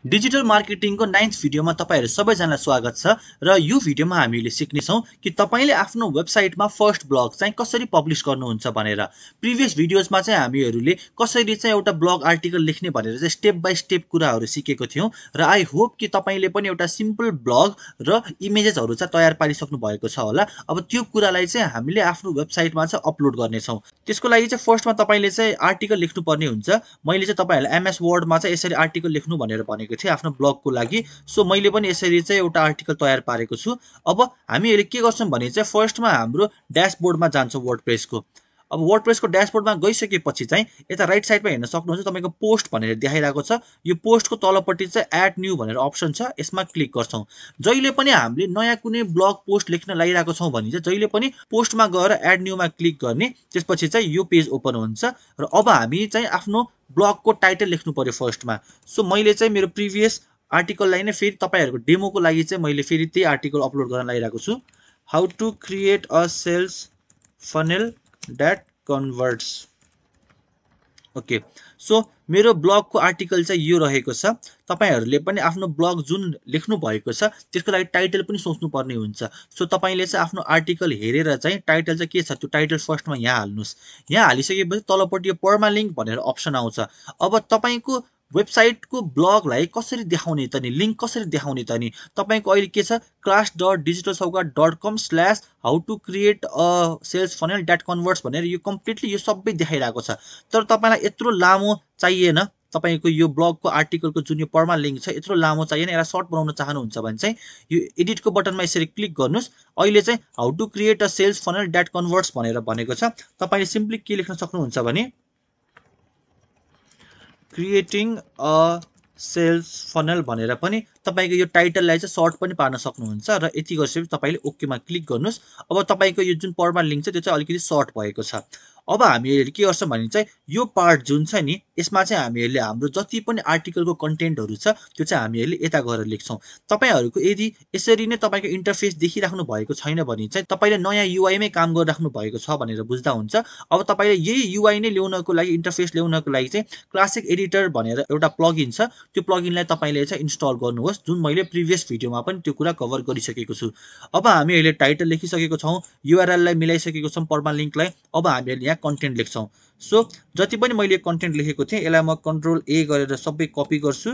Digital मार्केटिङको 9th भिडियोमा तपाईहरु सबैजनालाई स्वागत छ र यो भिडियोमा हामीले सिक्ने छौं कि तपाईले आफ्नो वेबसाइटमा फर्स्ट ब्लग चाहिँ कसरी पब्लिश गर्नुहुन्छ भनेर। प्रिभियस भिडियोजमा चाहिँ हामीहरुले कसरी चाहिँ एउटा ब्लग आर्टिकल लेख्ने भनेर चाहिँ स्टेप बाइ स्टेप कुराहरु सिकेको थियौं र आई होप कि तपाईले पनि एउटा सिम्पल ब्लग र इमेजेसहरु चाहिँ तयार पारिसक्नु भएको छ होला। अब त्यो कुरालाई चाहिँ हामीले आफ्नो वेबसाइटमा चाहिँ अपलोड गर्ने छौं। त्यसको लागि चाहिँ फर्स्टमा तपाईले चाहिँ आर्टिकल लेख्नु पर्ने हुन्छ। मैले चाहिँ तपाईहरुलाई एमएस वर्डमा चाहिँ यसरी आर्टिकल लेख्नु भनेर भनेको थिएँ आफ्नो ब्लगको लागि। सो मैले पनि यसरी चाहिँ एउटा आर्टिकल तयार पारेको छु। अब हामीहरुले के गर्छौं भने चाहिँ फर्स्टमा हाम्रो ड्याशबोर्डमा जान्छौं वर्डप्रेसको। अब वर्डप्रेसको ड्याशबोर्डमा गइसकेपछि चाहिँ यता राइट साइडमा हेर्न सक्नुहुन्छ तपाईको पोस्ट भनेर देखाइरहेको छ। यो पोस्टको तलपट्टि चाहिँ एड न्यू भनेर अप्सन छ, यसमा क्लिक गर्छौं। जहिले पनि हामीले नयाँ कुनै ब्लग पोस्ट लेख्न लागिरहेको छौं भने चाहिँ जहिले पनि पोस्टमा गएर एड न्यूमा क्लिक गर्ने, त्यसपछि चाहिँ यो पेज ओपन हुन्छ र अब हामी चाहिँ आफ्नो ब्लगको टाइटल लेख्नु पर्यो फर्स्टमा। सो मैले चाहिँ मेरो प्रिभियस आर्टिकललाई नै फेरि तपाईहरुको डेमोको लागि चाहिँ मैले फेरि त्यही आर्टिकल अपलोड गर्न लागिरहेको छु। How to create a sales funnel that converts। Okay, so मेरो ब्लगको आर्टिकल चाहिँ यो रहेको छ। तपाईहरुले पनि आफ्नो ब्लग जुन लेख्नु भएको छ त्यसको लागि टाइटल पनि सोच्नु पर्ने हुन्छ। सो तपाईले चाहिँ आफ्नो आर्टिकल हेरेर चाहिँ टाइटल चाहिँ के छ त्यो टाइटल फर्स्टमा यहाँ हाल्नुस्। यहाँ हालिसकेपछि तलपट्टि यो पर्मालिंक भनेर अप्सन आउँछ। अब तपाईको वेबसाइटको ब्लगलाई कसरी देखाउने त नि, लिंक कसरी देखाउने त नि, तपाईको अहिले के छ class.digitalsaugat.com/how to create a sales funnel that converts भनेर यो कम्प्लिटली यो सबै देखाइरहेको छ। तर तपाईलाई यत्रो लामो चाहिएन, तपाईको यो ब्लगको आर्टिकलको जुन यो पर्मालिंक छ यत्रो लामो चाहिएन, यसलाई सर्ट बनाउन चाहनुहुन्छ भने चाहिँ यो एडिटको बटनमा यसरी क्लिक गर्नुस्। अहिले चाहिँ how to create a sales funnel that converts भनेर भनेको छ। तपाईले सिम्पली के लेख्न सक्नुहुन्छ भने क्रिएटिङ अ सेल्स फनल भनेर पनि तपाईको यो टाइटललाई चाहिँ सर्ट पनि पार्न सक्नुहुन्छ र यति गरेपछि तपाईले ओकेमा क्लिक गर्नुस्। अब तपाईको यो जुन पर्मालिंक छ त्यो चाहिँ अलिकति सर्ट भएको छ। अब हामीहरुले के गर्छौं भने चाहिँ यो पार्ट जुन छ नि यसमा चाहिँ हामीहरुले हाम्रो जति पनि आर्टिकलको कन्टेन्टहरु छ त्यो चाहिँ हामीहरुले यता गएर लेख्छौं। तपाईहरुको यदि यसरी नै तपाईको इन्टरफेस देखिराख्नु भएको छैन भने चाहिँ तपाईले नयाँ युआई मै काम गरिराख्नु भएको छ भनेर बुझ्दा हुन्छ। अब तपाईले यही युआई नै ल्याउनको लागि, इन्टरफेस ल्याउनको लागि चाहिँ क्लासिक एडिटर भनेर एउटा प्लगइन छ, त्यो प्लगइनलाई तपाईले चाहिँ इन्स्टल गर्नुहोस्, जुन मैले प्रिभियस भिडियोमा पनि त्यो कुरा कभर गरिसकेको छु। अब हामीहरुले टाइटल लेखिसकेको छौं, युआरएल लाई मिलाइसकेको छौं पर्मालिंकलाई। अब हामीहरुले यहाँ कन्टेन्ट लेख्छौं। सो जति पनि मैले कन्टेन्ट लेखेको थिएँ यसलाई म कन्ट्रोल ए गरेर सबै कपी गर्छु,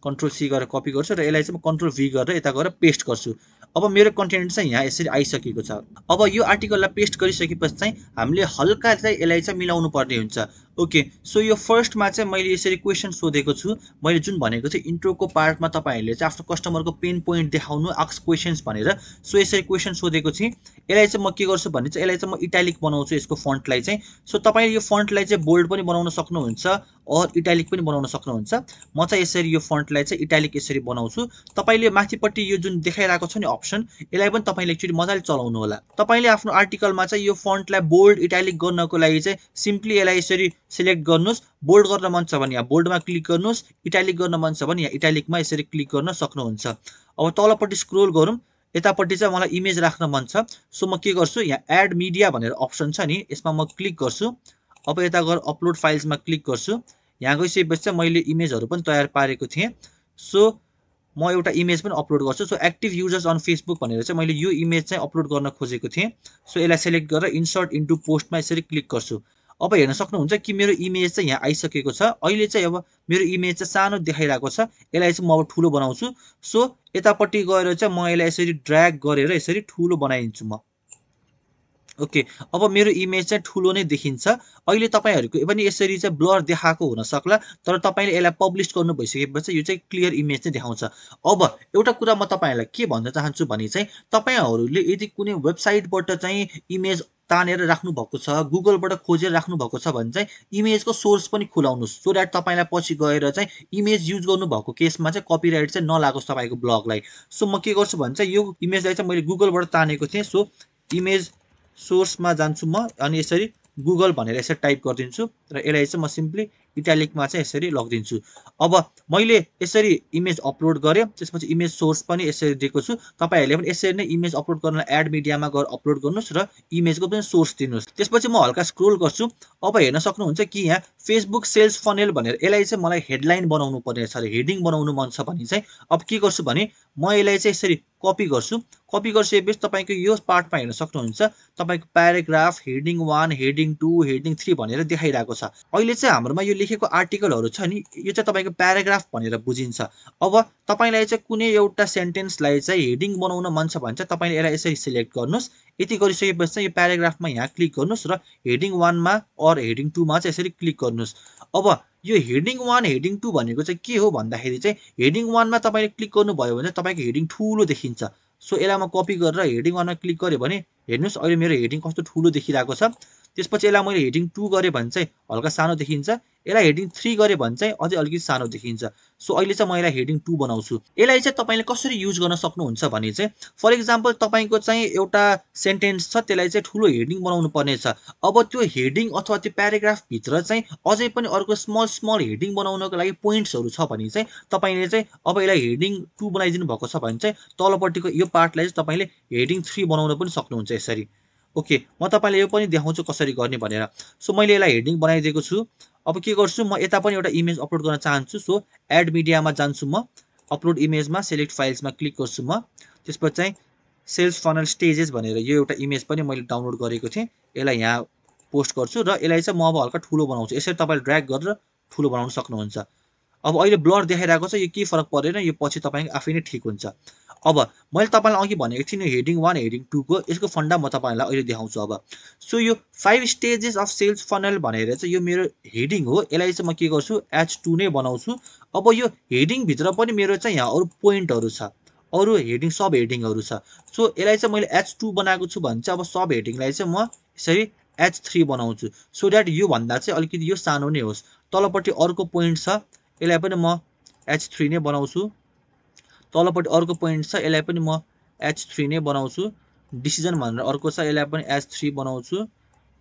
कन्ट्रोल सी गरेर कपी गर्छु र यसलाई चाहिँ म कन्ट्रोल भी गरेर यता गएर पेस्ट गर्छु। अब मेरो कन्टेन्ट चाहिँ यहाँ यसरी आइसकेको छ। अब यो आर्टिकललाई पेस्ट गरिसकेपछि चाहिँ हामीले हल्का चाहिँ यसलाई चाहिँ मिलाउनु पर्ने हुन्छ। ओके, सो यो फर्स्टमा चाहिँ मैले यसरी क्वेशन सोधेको छु। मैले जुन भनेको चाहिँ इन्ट्रोको पार्टमा तपाईहरुले चाहिँ आफ्नो कस्टमरको पेन पोइन्ट देखाउनु, आस्क क्वेशन्स भनेर। सो यसरी क्वेशन सोधेको छु। यसलाई चाहिँ म के गर्छु भने चाहिँ यसलाई चाहिँ म इटालिक बनाउँछु, यसको फन्टलाई चाहिँ। सो तपाईले यो फन्टलाई चाहिँ बोल्ड पनि बनाउन सक्नुहुन्छ और इटालिक पनि बनाउन सक्नुहुन्छ। म चाहिँ यसरी यो फन्टलाई चाहिँ इटालिक यसरी बनाउँछु। तपाईले माथिपट्टि यो जुन देखाइरहेको छ नि अप्सन, यसलाई पनि तपाईले एकचोटी मजाले चलाउनु होला। तपाईले आफ्नो आर्टिकलमा चाहिँ यो फन्टलाई बोल्ड इटालिक गर्नको लागि चाहिँ सिम्पली यसलाई यसरी सिलेक्ट गर्नुस्। बोल्ड गर्न मन छ भने यहाँ बोल्डमा क्लिक गर्नुस्, इटालिक गर्न मन छ भने यहाँ इटालिकमा यसरी क्लिक गर्न सक्नुहुन्छ। अब तलपट्टि स्क्रोल गरौँ, यतापट्टि चाहिँ मलाई इमेज राख्न मन छ। सो म के गर्छु, यहाँ एड मिडिया भनेर अप्सन छ नि, यसमा म क्लिक गर्छु। अब यता गएर अपलोड फाइल्समा क्लिक गर्छु। यहाँ गइसकेपछि चाहिँ मैले इमेजहरु पनि तयार पारेको थिएँ। सो म एउटा इमेज पनि अपलोड गर्छु। So active users on Facebook भनेर चाहिँ मैले यो इमेज चाहिँ अपलोड गर्न खोजेको थिएँ। सो यसलाई सिलेक्ट गरेर इन्सर्ट इन्टु पोस्टमा यसरी क्लिक गर्छु। अब हेर्न सक्नुहुन्छ कि मेरो इमेज चाहिँ यहाँ आइसकेको छ। अहिले चाहिँ अब मेरो इमेज चाहिँ सानो देखाइरहेको छ, यसलाई चाहिँ म अब ठुलो बनाउँछु। सो यतापट्टि गएर चाहिँ म यसलाई यसरी ड्र्याग गरेर यसरी ठुलो बनाइदिन्छु म। ओके, अब मेरो इमेज चाहिँ ठुलो नै देखिन्छ। अहिले तपाईहरुको पनि यसरी चाहिँ ब्लर देखाएको हुन सक्ला, तर तपाईले यसलाई पब्लिश गर्नु भइसकेपछि यो चाहिँ क्लियर इमेज चाहिँ देखाउँछ। अब एउटा कुरा म तपाईहरुलाई के भन्न चाहन्छु भने चाहिँ तपाईहरुले यदि कुनै वेबसाइटबाट चाहिँ इमेज तानेर राख्नु भएको छ, गुगलबाट खोजेर राख्नु भएको छ भने चाहिँ इमेजको सोर्स पनि खुलाउनुस्, सो दैट तपाईलाई पछि गएर चाहिँ इमेज युज गर्नु भएको केसमा चाहिँ कपिराइट चाहिँ नलागोस् तपाईको ब्लगलाई। सो म के गर्छु भने चाहिँ यो इमेजलाई चाहिँ मैले गुगलबाट तानेको थिएँ। सो इमेज सोर्समा जान्छु म अनि यसरी गुगल भनेर यसरी टाइप गरिदिन्छु र यसलाई चाहिँ म सिम्पली इटालिकमा चाहिँ यसरी लगिदिन्छु। अब मैले यसरी इमेज अपलोड गरेँ, त्यसपछि इमेज सोर्स पनि यसरी दिएको छु। तपाईहरुले पनि यसरी नै इमेज अपलोड गर्न एड मिडियामा गएर अपलोड गर्नुस् र इमेजको पनि सोर्स दिनुस्। त्यसपछि म हल्का स्क्रोल गर्छु। अब हेर्न सक्नुहुन्छ कि यहाँ फेसबुक सेल्स फनेल भनेर यसलाई चाहिँ मलाई हेडलाइन बनाउनु पर्ने छ, हेडिङ बनाउनु मन छ भने चाहिँ अब के गर्छु भने म यसलाई चाहिँ यसरी कपी गर्छु। कपी गरिसकेपछि तपाईको यो पार्टमा हेर्न सक्नुहुन्छ तपाईको प्याराग्राफ हेडिङ 1 हेडिङ 2 हेडिङ 3 भनेर देखाइरहेको छ। अहिले चाहिँ हाम्रोमा यो लेखेको आर्टिकलहरु छ नि यो चाहिँ तपाईको प्याराग्राफ भनेर बुझिन्छ। अब तपाईलाई चाहिँ कुनै एउटा सेन्टेन्सलाई चाहिँ हेडिङ बनाउन मन छ भने चाहिँ तपाईले यसलाई यसरी सिलेक्ट गर्नुस्। यति गरिसकेपछि चाहिँ यो प्याराग्राफमा यहाँ क्लिक गर्नुस् र हेडिङ 1 मा अर हेडिङ 2 मा चाहिँ यसरी क्लिक गर्नुस्। अब यो हेडिङ 1 हेडिङ 2 भनेको चाहिँ के हो भन्दाखेरि चाहिँ हेडिङ 1 मा तपाईले क्लिक गर्नुभयो भने तपाईको हेडिङ ठूलो देखिन्छ। सो यसलाई म कपी गरेर हेडिङ 1 मा क्लिक गरे भने हेर्नुस् अहिले मेरो हेडिङ कस्तो ठूलो देखिरहेको छ। त्यसपछि यसलाई मैले हेडिङ 2 गरे भने चाहिँ हल्का सानो देखिन्छ। यसलाई हेडिङ 3 गरे भने चाहिँ अझै अलिकति सानो देखिन्छ। सो अहिले चाहिँ म यसलाई हेडिङ 2 बनाउँछु। यसलाई चाहिँ तपाईले कसरी युज गर्न सक्नुहुन्छ भने चाहिँ फर एक्जाम्पल तपाईको चाहिँ एउटा सेन्टेन्स छ त्यसलाई चाहिँ ठूलो हेडिङ बनाउनु पर्ने छ। अब त्यो हेडिङ अथवा त्यो प्याराग्राफ भित्र चाहिँ अझै पनि अर्को स्मल हेडिङ बनाउनको लागि पोइन्ट्सहरु छ भने चाहिँ तपाईले चाहिँ अब यसलाई हेडिङ 2 बनाइदिनु भएको छ भने चाहिँ तलपट्टिको यो पार्टलाई चाहिँ तपाईले हेडिङ 3 बनाउन पनि सक्नुहुन्छ यसरी। ओके म तपाईलाई यो पनि देखाउँछु कसरी गर्ने भनेर। सो मैले यसलाई हेडिङ बनाइदिएको छु। अब के गर्छु म यता पनि एउटा इमेज अपलोड गर्न चाहन्छु। सो एड मिडियामा जान्छु म अपलोड इमेजमा सिलेक्ट फाइल्समा क्लिक गर्छु म। त्यसपछि चाहिँ सेल्स फनल स्टेजेस भनेर यो एउटा इमेज पनि मैले डाउनलोड गरेको थिएँ। यसलाई यहाँ पोस्ट गर्छु र यसलाई चाहिँ म अब हल्का ठूलो बनाउँछु। यसरी तपाईले ड्र्याग गरेर ठूलो बनाउन सक्नुहुन्छ। अब अहिले ब्लर देखाइरहेको छ यो के फरक परेन यो पछि तपाईको आफै नै ठीक हुन्छ। अब मैले तपाईलाई अघि भनेको थिएँ नि हेडिङ 1 हेडिङ 2 को यसको फन्डा म तपाईलाई अहिले देखाउँछु अब। सो यो 5 स्टेजेस अफ सेल्स फनल भनेर चाहिँ यो मेरो हेडिङ हो। यसलाई चाहिँ म के गर्छु H2 नै बनाउँछु। अब यो हेडिङ भित्र पनि मेरो चाहिँ यहाँ अरु पोइन्टहरु छ, अरु हेडिङ सब हेडिङहरु छ। सो यसलाई चाहिँ मैले H2 बनाएको छु भने चाहिँ अब सब हेडिङलाई चाहिँ म यसरी H3 बनाउँछु सो दैट यो भन्दा चाहिँ अलिकति यो सानो नै होस्। तलपट्टि अर्को पोइन्ट छ यसलाई पनि म H3 नै बनाउँछु। तलपट्टि अर्को पोइन्ट छ यसलाई पनि म H3 नै बनाउँछु। डिसिजन भनेर अर्को छ यसलाई पनि H3 बनाउँछु।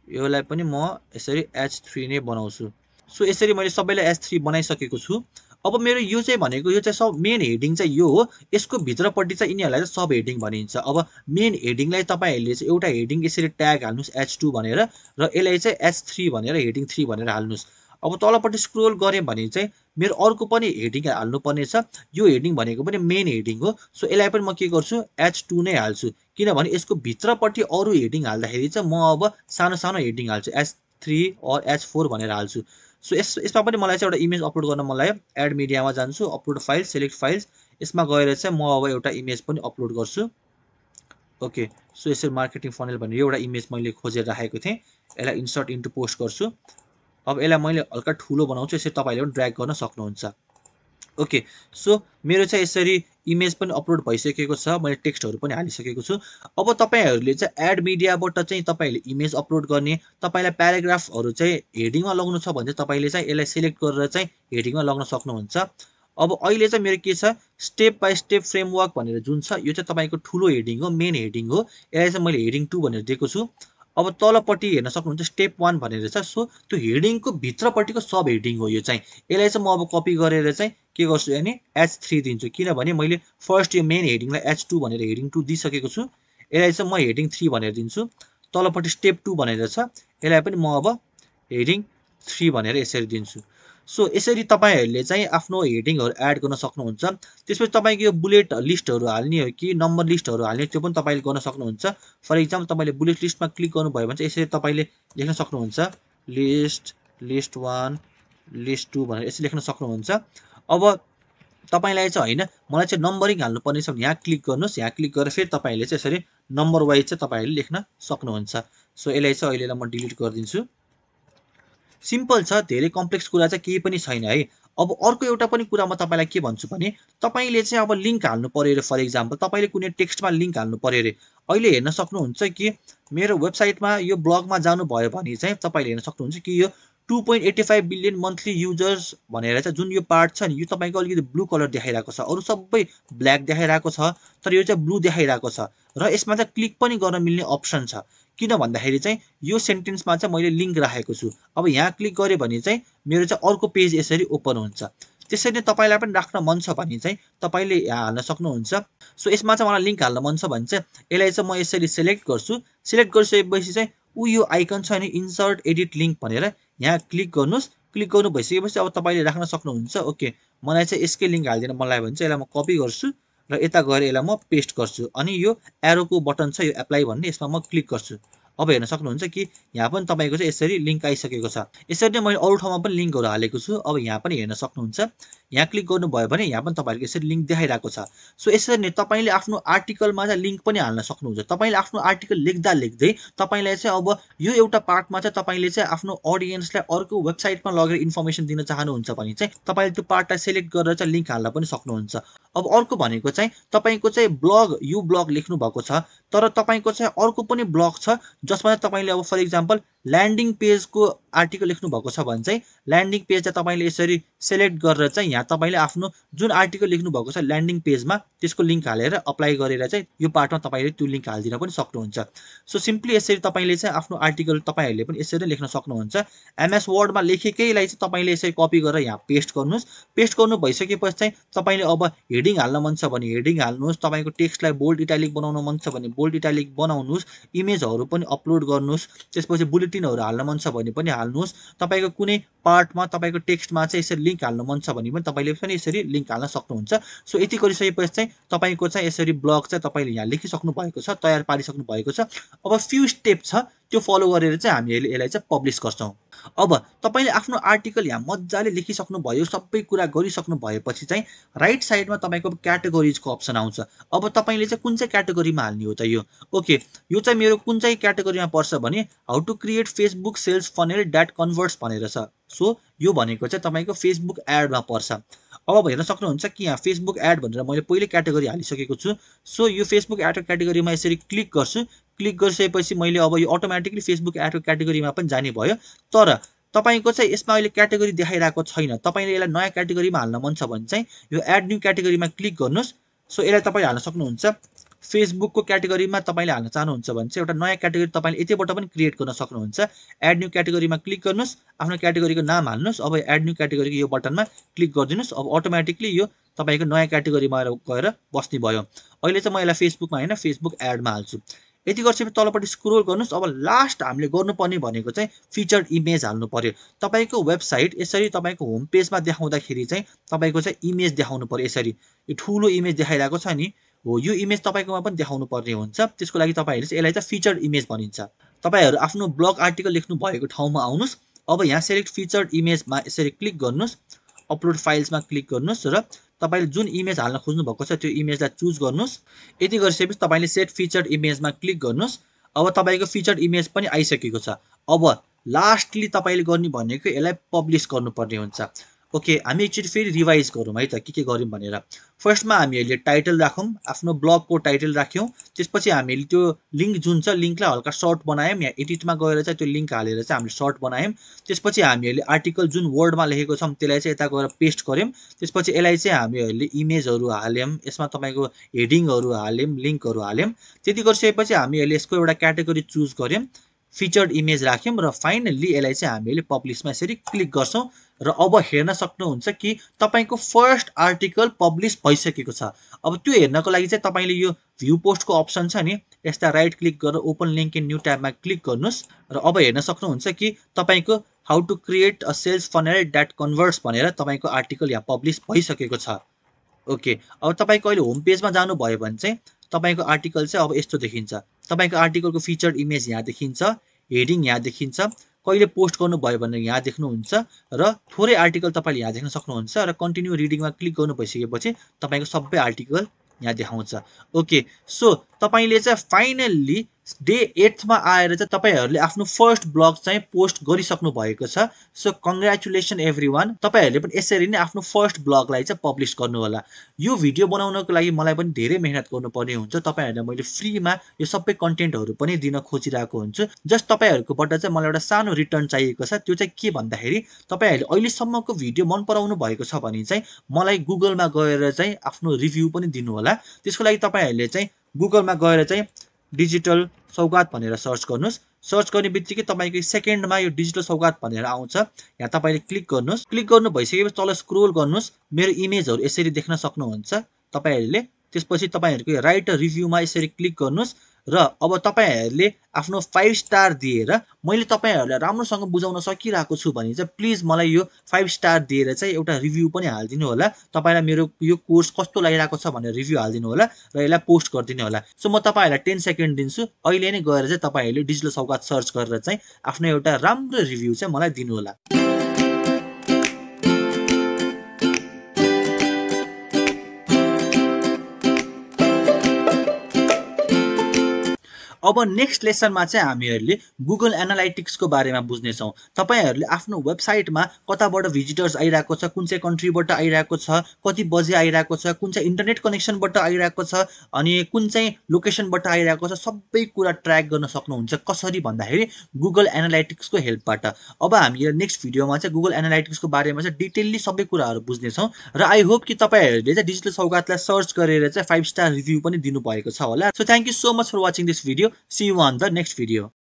यसलाई पनि म यसरी H3 नै बनाउँछु। सो यसरी मैले सबैलाई H3 बनाइसकेको छु। अब मेरो यो चाहिँ भनेको यो चाहिँ सब मेन हेडिङ चाहिँ यो हो। यसको भित्रपट्टि चाहिँ यिनीहरुलाई चाहिँ सब हेडिङ भनिन्छ। अब मेन हेडिङलाई तपाईहरुले चाहिँ एउटा हेडिङ यसरी ट्याग हाल्नुस् H2 भनेर र यसलाई चाहिँ H3 भनेर हेडिङ 3 भनेर हाल्नुस्। अब तलपट्टि स्क्रोल गरे भने चाहिँ मेरो अर्को पनि हेडिङ हाल्नु पर्ने छ। यो हेडिङ भनेको पनि मेन हेडिङ हो। सो यसलाई पनि म के गर्छु H2 नै हाल्छु किनभने यसको भित्रपट्टि अरु हेडिङ हाल्दाखेरि चाहिँ म अब सानो सानो हेडिङ हाल्छु H3 अर H4 भनेर हाल्छु। सो यसमा पनि मलाई चाहिँ एउटा इमेज अपलोड गर्न मन लाग्यो। एड मिडियामा जान्छु अपलोड फाइल सिलेक्ट फाइल्स यसमा गएर चाहिँ म अब एउटा इमेज पनि अपलोड गर्छु। ओके सो यसरी मार्केटिङ फनल भन्ने एउटा इमेज मैले खोजेर राखेको थिएँ। यसलाई इन्सर्ट इन्टु पोस्ट गर्छु। अब यसलाई मैले हल्का ठूलो बनाउँछु यसरी तपाईले पनि ड्र्याग गर्न सक्नुहुन्छ। ओके सो मेरो चाहिँ यसरी इमेज पनि अपलोड भइसकेको छ। मैले टेक्स्टहरु पनि हालिसकेको छु। अब तपाईहरुले चाहिँ एड मिडियाबाट चाहिँ तपाईले इमेज अपलोड गर्ने तपाईलाई प्याराग्राफहरु चाहिँ हेडिङमा लगाउनु छ भने चाहिँ तपाईले चाहिँ यसलाई सिलेक्ट गरेर चाहिँ हेडिङमा लगाउन सक्नुहुन्छ। अब अहिले चाहिँ मेरो के छ स्टेप बाइ स्टेप फ्रेमवर्क भनेर जुन छ यो चाहिँ तपाईको ठूलो हेडिङ हो मेन हेडिङ हो। यसलाई चाहिँ मैले हेडिङ 2 भनेर दिएको छु। अब तलपट्टि हेर्न सक्नुहुन्छ स्टेप 1 भनेर छ। सो त्यो हेडिङको भित्रपट्टिको सब हेडिङ हो यो चाहिँ। यसलाई चाहिँ म अब कपी गरेर चाहिँ के गर्छु भने H3 दिन्छु किनभने मैले फर्स्ट यो मेन हेडिङलाई H2 भनेर हेडिङ 2 दिइसकेको छु। यसलाई चाहिँ म हेडिङ 3 भनेर दिन्छु। तलपट्टि स्टेप 2 भनेर छ यसलाई पनि म अब हेडिङ 3 भनेर यसरी दिन्छु। सो यसरी तपाईहरुले चाहिँ आफ्नो हेडिङहरु एड गर्न सक्नुहुन्छ। त्यसपछि तपाईको यो बुलेट लिस्टहरु हाल्ने हो कि नम्बर लिस्टहरु हाल्ने त्यो पनि तपाईले गर्न सक्नुहुन्छ। फर एक्जाम्पल तपाईले बुलेट लिस्टमा क्लिक गर्नुभयो भने चाहिँ यसरी तपाईले लेख्न सक्नुहुन्छ लिस्ट लिस्ट 1 लिस्ट 2 भनेर यसरी लेख्न सक्नुहुन्छ। अब तपाईलाई चाहिँ हैन मलाई चाहिँ नम्बरिङ हाल्नु पर्ने छ भने यहाँ क्लिक गर्नुस्। यहाँ क्लिक गरेर फेरि तपाईले चाहिँ यसरी नम्बर वाइज चाहिँ तपाईले लेख्न सक्नुहुन्छ। सो यसलाई चाहिँ अहिलेलाई म डिलिट गरिदिन्छु। सिम्पल छ धेरै कम्प्लेक्स कुरा चाहिँ केही पनि छैन है। अब अर्को एउटा पनि कुरा म तपाईलाई के भन्छु भने तपाईले चाहिँ अब लिंक हाल्नु पर्यो रे। फर एक्जाम्पल तपाईले कुनै टेक्स्टमा लिंक हाल्नु पर्यो रे। अहिले हेर्न सक्नुहुन्छ कि मेरो वेबसाइटमा यो ब्लगमा जानु भयो भने चाहिँ तपाईले हेर्न सक्नुहुन्छ कि यो 2.85 बिलियन मन्थली युजर्स भनेर चाहिँ जुन यो पार्ट छ नि यो तपाईको अलिकति ब्लू कलर देखाइरहेको छ। अरु सबै ब्ल्याक देखाइरहेको छ तर यो चाहिँ ब्लू देखाइरहेको छ र यसमा चाहिँ क्लिक पनि गर्न मिल्ने अप्सन छ। किन भन्दाखेरि चाहिँ यो सेन्टेन्समा चाहिँ मैले लिङ्क राखेको छु। अब यहाँ क्लिक गरेँ भने चाहिँ मेरो चाहिँ अर्को पेज यसरी ओपन हुन्छ। त्यसरी नै तपाईँलाई पनि राख्न मन छ भने चाहिँ तपाईँले यहाँ हाल्न सक्नुहुन्छ। सो यसमा चाहिँ मलाई लिङ्क हाल्न मन छ भने चाहिँ यसलाई चाहिँ म यसरी सेलेक्ट गर्छु। सेलेक्ट गरिसकेपछि चाहिँ यो आइकन छ नि इन्सर्ट एडिट लिङ्क भनेर यहाँ क्लिक गर्नुहोस्। क्लिक गर्नु भइसकेपछि अब तपाईँले राख्न सक्नुहुन्छ। ओके, मलाई चाहिँ यसकै लिङ्क हालिदिन मन लाग्यो भने चाहिँ यसलाई म कपी गर्छु र यता गएर यसलाई म पेस्ट गर्छु। अनि यो एरोको बटन छ यो एप्लाई भन्ने, यसमा म क्लिक गर्छु। अब हेर्न सक्नुहुन्छ कि यहाँ पनि तपाईँको चाहिँ यसरी लिङ्क आइसकेको छ। यसरी नै मैले अरू ठाउँमा पनि लिङ्कहरू हालेको छु। अब यहाँ पनि हेर्न सक्नुहुन्छ। यहाँ क्लिक गर्नुभयो भने यहाँ पनि तपाईँहरूको यसरी लिङ्क देखाइरहेको छ। सो यसरी नै तपाईँले आफ्नो आर्टिकलमा चाहिँ लिङ्क पनि हाल्न सक्नुहुन्छ। तपाईँले आफ्नो आर्टिकल लेख्दा लेख्दै तपाईँलाई चाहिँ अब यो एउटा पार्टमा चाहिँ तपाईँले चाहिँ आफ्नो अडियन्सलाई अर्को वेबसाइटमा लगेर इन्फर्मेसन दिन चाहनुहुन्छ भने चाहिँ तपाईँले त्यो पार्टलाई सेलेक्ट गरेर चाहिँ लिङ्क हाल्न पनि सक्नुहुन्छ। अब अर्को भनेको चाहिँ तपाईँको चाहिँ ब्लग, यो ब्लग लेख्नु भएको छ तर तपाईँको चाहिँ अर्को पनि ब्लग छ जसमा चाहिँ तपाईँले अब फर इक्जाम्पल ल्यान्डिङ पेजको आर्टिकल लेख्नु भएको छ भने चाहिँ ल्यान्डिङ पेज चाहिँ तपाईँले यसरी सेलेक्ट गरेर चाहिँ यहाँ तपाईँले आफ्नो जुन आर्टिकल लेख्नु भएको छ ल्यान्डिङ पेजमा त्यसको लिङ्क हालेर अप्लाई गरेर चाहिँ यो पार्टमा तपाईँले त्यो लिङ्क हालिदिन पनि सक्नुहुन्छ। सो सिम्पली यसरी तपाईँले चाहिँ आफ्नो आर्टिकल तपाईँहरूले पनि यसरी लेख्न सक्नुहुन्छ। एमएस वर्डमा लेखेकैलाई चाहिँ तपाईँले यसरी कपी गरेर यहाँ पेस्ट गर्नुहोस्। पेस्ट गर्नु भइसकेपछि चाहिँ तपाईँले अब हेडिङ हाल्न मन छ भने हेडिङ हाल्नुहोस्। तपाईँको टेक्स्टलाई बोल्ड इटालिक बनाउन मन छ भने बोल्ड इटालिक बनाउनुहोस्। इमेजहरू पनि अपलोड गर्नुहोस्। त्यसपछि बुलेटिनहरू हाल्न मन छ भने पनि हाल्नुहोस्। तपाईँको कुनै पार्टमा तपाईँको टेक्स्टमा चाहिँ यसरी लिङ्क हाल्न मन छ भने पनि तपाईँले पनि यसरी लिङ्क हाल्न सक्नुहुन्छ। सो यति गरिसकेपछि चाहिँ तपाईँको चाहिँ यसरी ब्लग चाहिँ तपाईँले यहाँ लेखिसक्नु भएको छ, तयार पारिसक्नु भएको छ। अब फ्यु स्टेप छ त्यो फलो गरेर चाहिँ हामीले यसलाई चाहिँ पब्लिस गर्छौँ। अब तपाईँले आफ्नो आर्टिकल यहाँ मजाले लेखिसक्नु भयो, सबै कुरा गरिसक्नु भएपछि चाहिँ राइट साइडमा तपाईँको क्याटेगोरिजको अप्सन आउँछ। अब तपाईँले चाहिँ कुन चाहिँ क्याटेगोरीमा हाल्ने हो त यो? ओके, यो चाहिँ मेरो कुन चाहिँ क्याटेगोरीमा पर्छ भने how to create Facebook sales funnel that converts भनेर छ। सो यो भनेको चाहिँ तपाईँको फेसबुक एडमा पर्छ। अब हेर्न सक्नुहुन्छ कि यहाँ फेसबुक एड भनेर मैले पहिले क्याटेगोरी हालिसकेको छु। सो यो फेसबुक एड क्याटेगोरीमा यसरी क्लिक गर्छु। क्लिक गरिसकेपछि मैले अब यो अटोमेटिकली फेसबुक एडको क्याटेगोरीमा पनि जाने भयो। तर तपाईँको चाहिँ यसमा अहिले क्याटेगोरी देखाइरहेको छैन। तपाईँले यसलाई नयाँ क्याटेगोरीमा हाल्न मन छ भने चाहिँ यो एड न्यू क्याटेगोरीमा क्लिक गर्नुहोस्। सो यसलाई तपाईँ हाल्न सक्नुहुन्छ। फेसबुकको क्याटेगोरीमा तपाईँले हाल्न चाहनुहुन्छ भने चाहिँ एउटा नयाँ क्याटेगोरी तपाईँले यतिबाट पनि क्रिएट गर्न सक्नुहुन्छ। एड न्यू क्याटेगोरीमा क्लिक गर्नुहोस्, आफ्नो क्याटेगोरीको नाम हाल्नुहोस्। अब एड न्यू क्याटेगोरीको यो बटनमा क्लिक गरिदिनुहोस्। अब अटोमेटिकली यो तपाईँको नयाँ क्याटेगोरीमा गएर बस्ने भयो। अहिले चाहिँ म यसलाई फेसबुकमा होइन फेसबुक एडमा हाल्छु। यति गरिसकेपछि तलपट्टि स्क्रोल गर्नुहोस्। अब लास्ट हामीले गर्नुपर्ने भनेको चाहिँ फिचर्ड इमेज हाल्नु पर्यो। तपाईँको वेबसाइट यसरी तपाईँको होम पेजमा देखाउँदाखेरि चाहिँ तपाईँको चाहिँ इमेज देखाउनु पर्यो। यसरी यो ठुलो इमेज देखाइरहेको छ नि हो, यो इमेज तपाईँकोमा पनि देखाउनु पर्ने हुन्छ। त्यसको लागि तपाईँहरूले चाहिँ यसलाई चाहिँ फिचर्ड इमेज भनिन्छ। तपाईँहरू आफ्नो ब्लग आर्टिकल लेख्नु भएको ठाउँमा आउनुहोस्। अब यहाँ सेलेक्ट फिचर्ड इमेजमा यसरी क्लिक गर्नुहोस्। अपलोड फाइल्समा क्लिक गर्नुहोस् र तपाईँले जुन इमेज हाल्न खोज्नु भएको छ त्यो इमेजलाई चुज गर्नुहोस्। यति गरिसकेपछि तपाईँले सेट फिचर्ड इमेजमा क्लिक गर्नुहोस्। अब तपाईँको फिचर्ड इमेज पनि आइसकेको छ। अब लास्टली तपाईँले गर्ने भनेको यसलाई पब्लिस गर्नुपर्ने हुन्छ। ओके, हामी एकचोटि फेरि रिभाइज गरौँ है त के गऱ्यौँ भनेर। फर्स्टमा हामीले टाइटल राखौँ, आफ्नो ब्लगको टाइटल राख्यौँ। त्यसपछि हामीले त्यो लिङ्क जुन छ लिङ्कलाई हल्का सर्ट बनायौँ। यहाँ एडिटमा गएर चाहिँ त्यो लिङ्क हालेर चाहिँ हामीले सर्ट बनायौँ। त्यसपछि हामीले आर्टिकल जुन वर्डमा लेखेको छौँ त्यसलाई चाहिँ यता गएर पेस्ट गऱ्यौँ। त्यसपछि यसलाई चाहिँ हामीहरूले इमेजहरू हाल्यौँ, यसमा तपाईँको हेडिङहरू हाल्यौँ, लिङ्कहरू हाल्यौँ। त्यति गरिसकेपछि हामीहरूले यसको एउटा क्याटेगोरी चुज गऱ्यौँ, फिचर्ड इमेज राख्यौँ र फाइनल्ली यसलाई चाहिँ हामीले पब्लिसमा यसरी क्लिक गर्छौँ। र अब हेर्न सक्नुहुन्छ कि तपाईँको फर्स्ट आर्टिकल पब्लिस भइसकेको छ। अब त्यो हेर्नको लागि चाहिँ तपाईँले यो भ्यू पोस्टको अप्सन छ नि, यसलाई राइट क्लिक गरेर ओपन लिङ्क इन न्यू ट्याबमा क्लिक गर्नुहोस्। र अब हेर्न सक्नुहुन्छ कि तपाईँको how to create a sales funnel that converts भनेर तपाईँको आर्टिकल यहाँ पब्लिस भइसकेको छ। ओके, अब तपाईँको अहिले होम पेजमा जानुभयो भने चाहिँ तपाईँको आर्टिकल चाहिँ अब यस्तो देखिन्छ। तपाईँको आर्टिकलको फिचर्ड इमेज यहाँ देखिन्छ, हेडिङ यहाँ देखिन्छ, कहिले पोस्ट गर्नुभयो भने यहाँ देख्नुहुन्छ र थोरै आर्टिकल तपाईँले यहाँ देख्न सक्नुहुन्छ। र कन्टिन्यू रिडिङमा क्लिक गर्नु भइसकेपछि तपाईँको सबै आर्टिकल यहाँ देखाउँछ। ओके, सो तपाईँले चाहिँ फाइनल्ली डे 8मा आएर चाहिँ तपाईँहरूले आफ्नो फर्स्ट ब्लग चाहिँ पोस्ट गरिसक्नु भएको छ। सो कङ्ग्रेचुलेसन एभ्रीवान, तपाईँहरूले पनि यसरी नै आफ्नो फर्स्ट ब्लगलाई चाहिँ पब्लिस गर्नु होला। यो भिडियो बनाउनको लागि मलाई पनि धेरै मेहनत गर्नुपर्ने हुन्छ। तपाईँहरूलाई मैले फ्रीमा यो सबै कन्टेन्टहरू पनि दिन खोजिरहेको हुन्छु। जस्ट तपाईँहरूकोबाट चाहिँ मलाई एउटा सानो रिटर्न चाहिएको छ। त्यो चाहिँ के भन्दाखेरि तपाईँहरूले अहिलेसम्मको भिडियो मन पराउनु भएको छ भने चाहिँ मलाई गुगलमा गएर चाहिँ आफ्नो रिभ्यू पनि दिनु होला। त्यसको लागि तपाईँहरूले चाहिँ गुगलमा गएर चाहिँ डिजिटल सौगात भनेर सर्च गर्नुहोस्। सर्च गर्ने बित्तिकै तपाईँको सेकेन्डमा यो डिजिटल सौगात भनेर आउँछ। यहाँ तपाईँले क्लिक गर्नुहोस्। क्लिक गर्नु भइसकेपछि तल स्क्रोल गर्नुहोस्। मेरो इमेजहरू यसरी देख्न सक्नुहुन्छ तपाईँहरूले। त्यसपछि तपाईँहरूको राइट रिभ्यूमा यसरी क्लिक गर्नुहोस् र अब तपाईँहरूले आफ्नो 5 स्टार दिएर मैले तपाईँहरूलाई राम्रोसँग बुझाउन सकिरहेको छु भने चाहिँ प्लिज मलाई यो 5 स्टार दिएर चाहिँ एउटा रिभ्यू पनि हालिदिनु होला। तपाईँलाई मेरो यो कोर्स कस्तो लागिरहेको छ भनेर रिभ्यू हालिदिनु होला र यसलाई पोस्ट गरिदिनु होला। सो म तपाईँहरूलाई 10 सेकेन्ड दिन्छु। अहिले नै गएर चाहिँ तपाईँहरूले डिजिटल सौगात सर्च गरेर चाहिँ आफ्नो एउटा राम्रो रिभ्यू चाहिँ मलाई दिनु होला। अब नेक्स्ट लेसनमा चाहिँ हामीहरूले गुगल एनालाइटिक्सको बारेमा बुझ्नेछौँ। तपाईँहरूले आफ्नो वेबसाइटमा कताबाट भिजिटर्स आइरहेको छ, कुन चाहिँ कन्ट्रीबाट आइरहेको छ, कति बजे आइरहेको छ, कुन चाहिँ इन्टरनेट कनेक्सनबाट आइरहेको छ, अनि कुन चाहिँ लोकेसनबाट आइरहेको छ, सबै कुरा ट्र्याक गर्न सक्नुहुन्छ। कसरी भन्दाखेरि गुगल एनालाइटिक्सको हेल्पबाट। अब हामी नेक्स्ट भिडियोमा चाहिँ गुगल एनालाइटिक्सको बारेमा चाहिँ डिटेलली सबै कुराहरू बुझ्नेछौँ र आई होप कि तपाईँहरूले चाहिँ डिजिटल सौगातलाई सर्च गरेर चाहिँ 5 स्टार रिभ्यू पनि दिनुभएको छ होला। So thank you so much for watching this video. See you on the next video.